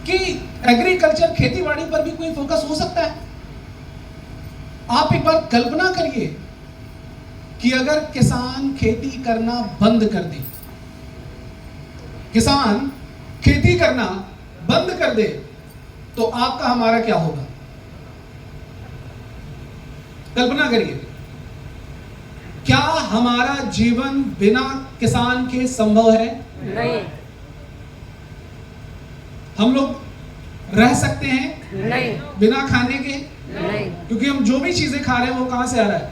कि एग्रीकल्चर खेतीबाड़ी पर भी कोई फोकस हो सकता है? आप एक बार कल्पना करिए कि अगर किसान खेती करना बंद कर दे, किसान खेती करना बंद कर दे, तो आपका हमारा क्या होगा? कल्पना करिए, क्या हमारा जीवन बिना किसान के संभव है? नहीं। हम लोग रह सकते हैं नहीं। बिना खाने के? नहीं। क्योंकि हम जो भी चीजें खा रहे हैं वो कहां से आ रहा है?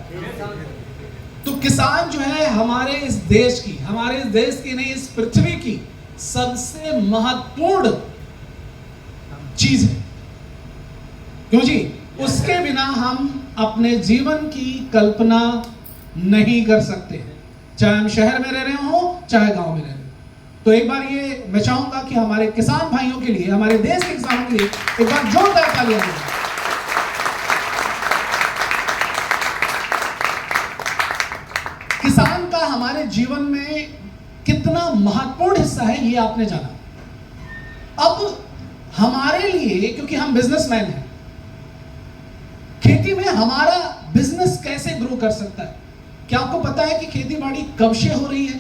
तो किसान जो है हमारे इस देश की, हमारे इस देश की नहीं, इस पृथ्वी की सबसे महत्वपूर्ण चीज है। क्यों जी? उसके बिना हम अपने जीवन की कल्पना नहीं कर सकते, चाहे हम शहर में रह रहे हो चाहे गांव में रह रहे हो। तो एक बार ये मैं चाहूंगा कि हमारे किसान भाइयों के लिए, हमारे देश के किसानों के लिए एक बार जोरदार तालियां दें। किसान का हमारे जीवन में कितना महत्वपूर्ण हिस्सा है ये आपने जाना। अब हमारे लिए, क्योंकि हम बिजनेसमैन हैं, खेती में हमारा बिजनेस कैसे ग्रो कर सकता है? क्या आपको पता है कि खेती बाड़ी कब से हो रही है?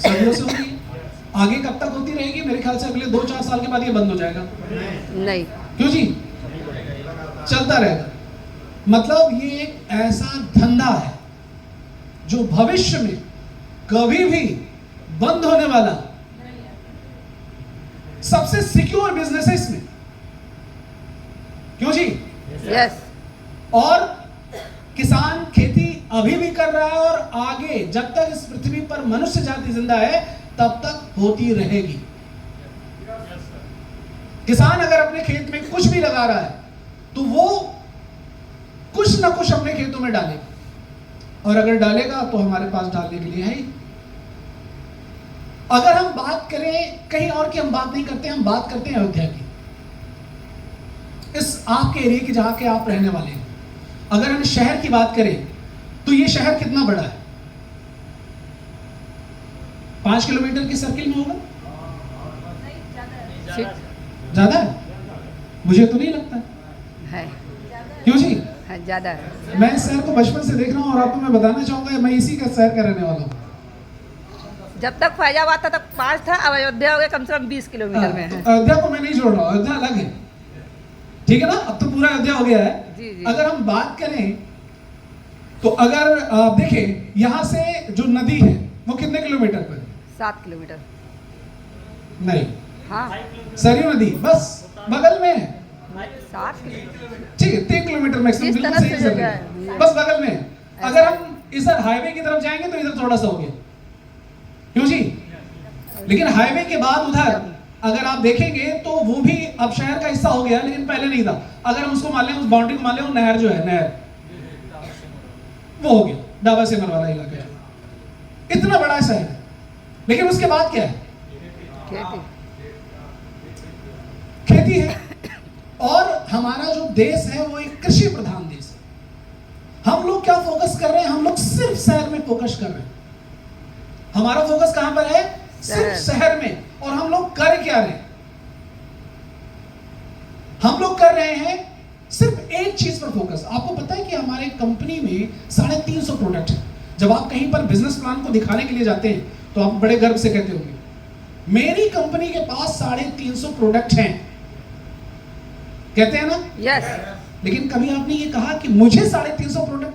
सदियों से हो रही है। आगे कब तक होती रहेगी? मेरे ख्याल से अगले 2-4 साल के बाद ये बंद हो जाएगा। नहीं। क्यों जी? चलता रहेगा। मतलब ये एक ऐसा धंधा है जो भविष्य में कभी भी बंद होने वाला सबसे सिक्योर बिजनेस है इसमें। क्यों जी? यस। और किसान खेती अभी भी कर रहा है और आगे जब तक इस पृथ्वी पर मनुष्य जाति जिंदा है तब तक होती रहेगी। किसान अगर अपने खेत में कुछ भी लगा रहा है तो वो कुछ ना कुछ अपने खेतों में डालेगा, और अगर डालेगा तो हमारे पास डालने के लिए है ही। अगर हम बात करें कहीं और की, हम बात नहीं करते, हम बात करते हैं अयोध्या की, इस आपके एरिया की जहां के आप रहने वाले हैं। अगर हम शहर की बात करें तो ये शहर कितना बड़ा है? 5 किलोमीटर के सर्किल में होगा? ज्यादा है? मुझे तो नहीं लगता है। क्यों जी? है, ज्यादा है। मैं इस शहर को बचपन से देख रहा हूं और आपको मैं बताना चाहूंगा मैं इसी का शहर का रहने वाला हूं। जब तक फैजाबाद था तब 5 था, अब अयोध्या हो गया कम से कम 20 किलोमीटर में है। तो अयोध्या को मैं नहीं जोड़ रहा हूं, अयोध्या अलग है, ठीक है ना? अब तो पूरा अयोध्या हो गया है। जी, जी। अगर हम बात करें तो अगर देखें यहां से जो नदी है वो कितने किलोमीटर पर? 7 किलोमीटर। नहीं, हाँ, सरयू नदी बस बगल में है। 7 किलोमीटर। ठीक है, 3 किलोमीटर मैक्सिमम, इस बिल्कुल तरफ सही से सर जगह है, है। बस बगल में है। अगर हम इधर हाईवे की तरफ जाएंगे तो इधर थोड़ा सा हो गया। क्यों जी? लेकिन हाईवे के बाद उधर अगर आप देखेंगे तो वो भी अब शहर का हिस्सा हो गया, लेकिन पहले नहीं था। अगर हम उसको मान लें, उस बाउंड्री को मान लें, वो नहर जो है, नहर वो हो गया डाबा सेमर वाला इलाका। इतना बड़ा शहर है, लेकिन उसके बाद क्या है? खेती। खेती है। और हमारा जो देश है वो एक कृषि प्रधान देश है। हम लोग क्या फोकस कर रहे हैं? हम लोग सिर्फ शहर में फोकस कर रहे हैं। हमारा फोकस कहां पर है? सिर्फ शहर में। और हम लोग कर क्या रहे हैं? हम लोग कर रहे हैं सिर्फ एक चीज पर फोकस। आपको पता है कि हमारे कंपनी में 350 प्रोडक्ट है। जब आप कहीं पर बिजनेस प्लान को दिखाने के लिए जाते हैं तो आप बड़े गर्व से कहते होंगे मेरी कंपनी के पास 350 प्रोडक्ट हैं, कहते हैं ना? यस। लेकिन कभी आपने ये कहा कि मुझे 350 प्रोडक्ट